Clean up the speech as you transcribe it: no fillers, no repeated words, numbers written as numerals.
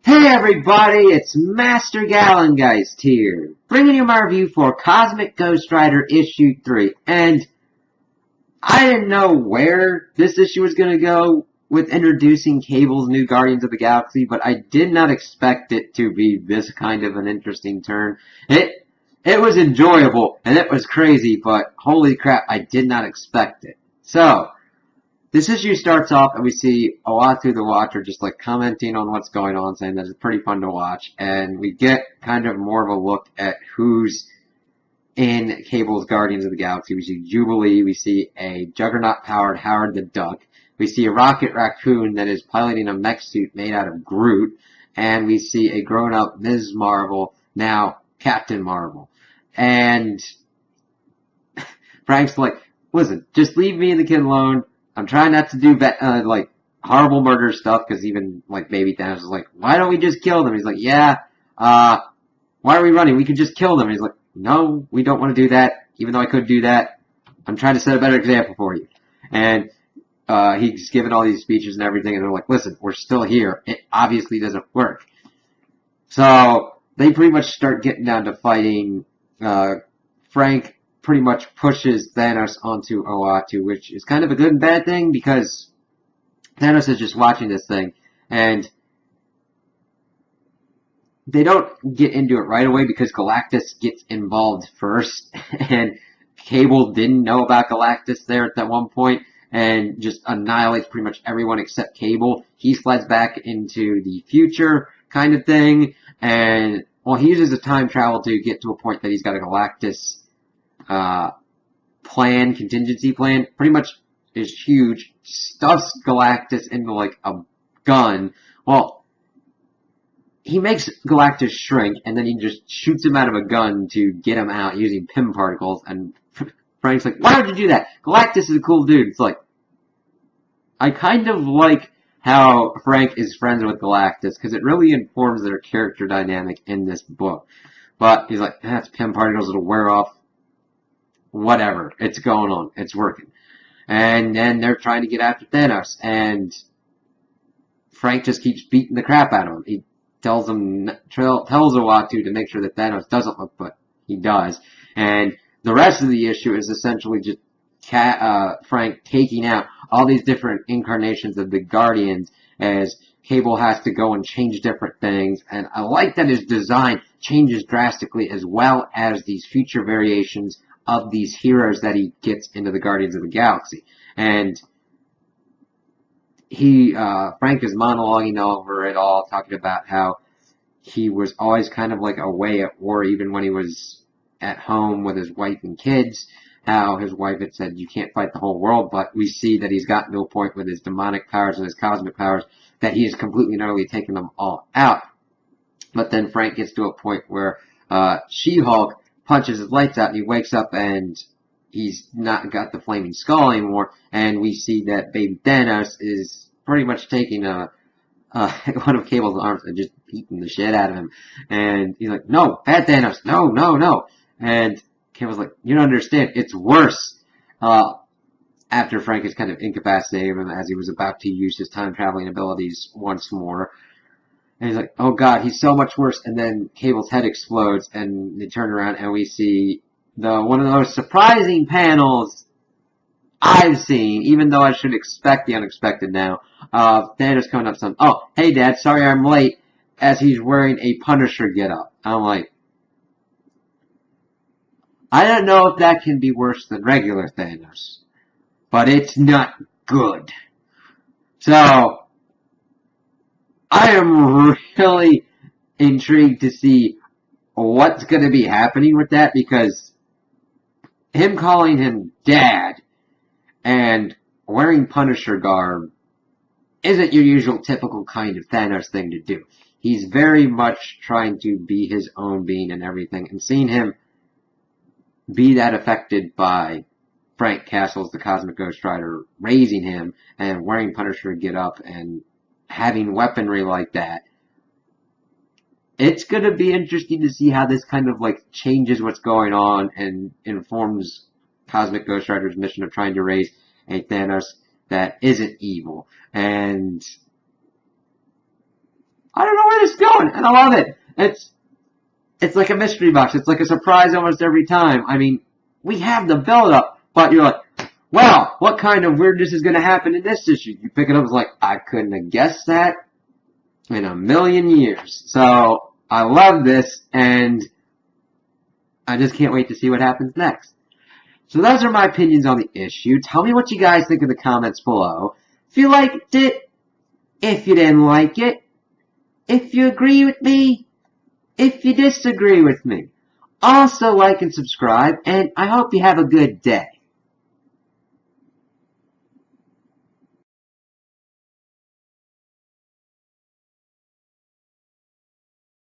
Hey everybody, it's Master Galengeist here, bringing you my review for Cosmic Ghost Rider Issue 3, and I didn't know where this issue was going to go with introducing Cable's new Guardians of the Galaxy, but I did not expect it to be this kind of an interesting turn. It was enjoyable, and it was crazy, but holy crap, I did not expect it. So, this issue starts off and we see Uatu the Watcher just like commenting on what's going on, saying that it's pretty fun to watch, and we get kind of more of a look at who's in Cable's Guardians of the Galaxy. We see Jubilee, we see a Juggernaut-powered Howard the Duck, we see a Rocket Raccoon that is piloting a mech suit made out of Groot, and we see a grown-up Ms. Marvel, now Captain Marvel. And Frank's like, listen, just leave me and the kid alone. I'm trying not to do like horrible murder stuff, because even like Baby Thanos is like, why don't we just kill them? He's like, yeah, why are we running? We could just kill them. And he's like, no, we don't want to do that, even though I could do that. I'm trying to set a better example for you. And he's given all these speeches and everything, and they're like, listen, we're still here. It obviously doesn't work. So they pretty much start getting down to fighting. Frank pretty much pushes Thanos onto Uatu, which is kind of a good and bad thing, because Thanos is just watching this thing, and they don't get into it right away because Galactus gets involved first, and Cable didn't know about Galactus there at that one point, and just annihilates pretty much everyone except Cable. He slides back into the future kind of thing, and well, he uses a time travel to get to a point that he's got a Galactus contingency plan, pretty much is huge, stuffs Galactus into like a gun. Well, he makes Galactus shrink, and then he just shoots him out of a gun to get him out using Pym particles, and Frank's like, why would you do that? Galactus is a cool dude. It's like, I kind of like how Frank is friends with Galactus, because it really informs their character dynamic in this book. But he's like, it's Pym particles, it'll wear off. Whatever, it's going on, it's working. And then they're trying to get after Thanos, and Frank just keeps beating the crap out of him. He tells Uatu to make sure that Thanos doesn't look, but he does. And the rest of the issue is essentially just Frank taking out all these different incarnations of the Guardians, as Cable has to go and change different things. And I like that his design changes drastically, as well as these future variations of these heroes that he gets into the Guardians of the Galaxy. And Frank is monologuing over it all, talking about how he was always kind of like away at war, even when he was at home with his wife and kids, how his wife had said, you can't fight the whole world, but we see that he's gotten to a point with his demonic powers and his cosmic powers that he has completely and utterly taken them all out. But then Frank gets to a point where She-Hulk punches his lights out, and he wakes up, and he's not got the flaming skull anymore, and we see that Baby Thanos is pretty much taking one of Cable's arms and just beating the shit out of him. And he's like, no, bad Thanos, no, no, no. And Cable's like, you don't understand, it's worse. After Frank has kind of incapacitated him as he was about to use his time-traveling abilities once more. And he's like, oh god, he's so much worse. And then Cable's head explodes, and they turn around, and we see one of the most surprising panels I've seen, even though I should expect the unexpected now. Thanos coming up saying, oh, hey Dad, sorry I'm late, as he's wearing a Punisher getup. I'm like, I don't know if that can be worse than regular Thanos, but it's not good. So, I am really intrigued to see what's going to be happening with that, because him calling him Dad and wearing Punisher garb isn't your usual typical kind of Thanos thing to do. He's very much trying to be his own being and everything, and seeing him be that affected by Frank Castle's The Cosmic Ghost Rider raising him and wearing Punisher getup and having weaponry like that, it's going to be interesting to see how this kind of like changes what's going on and informs Cosmic Ghost Rider's mission of trying to raise a Thanos that isn't evil. And I don't know where this is going, and I love it. It's like a mystery box. It's like a surprise almost every time. I mean, we have the build-up, but you're like, wow, what kind of weirdness is going to happen in this issue? You pick it up, it's like, I couldn't have guessed that in a million years. So, I love this, and I just can't wait to see what happens next. So those are my opinions on the issue. Tell me what you guys think in the comments below. If you liked it, if you didn't like it, if you agree with me, if you disagree with me. Also like and subscribe, and I hope you have a good day.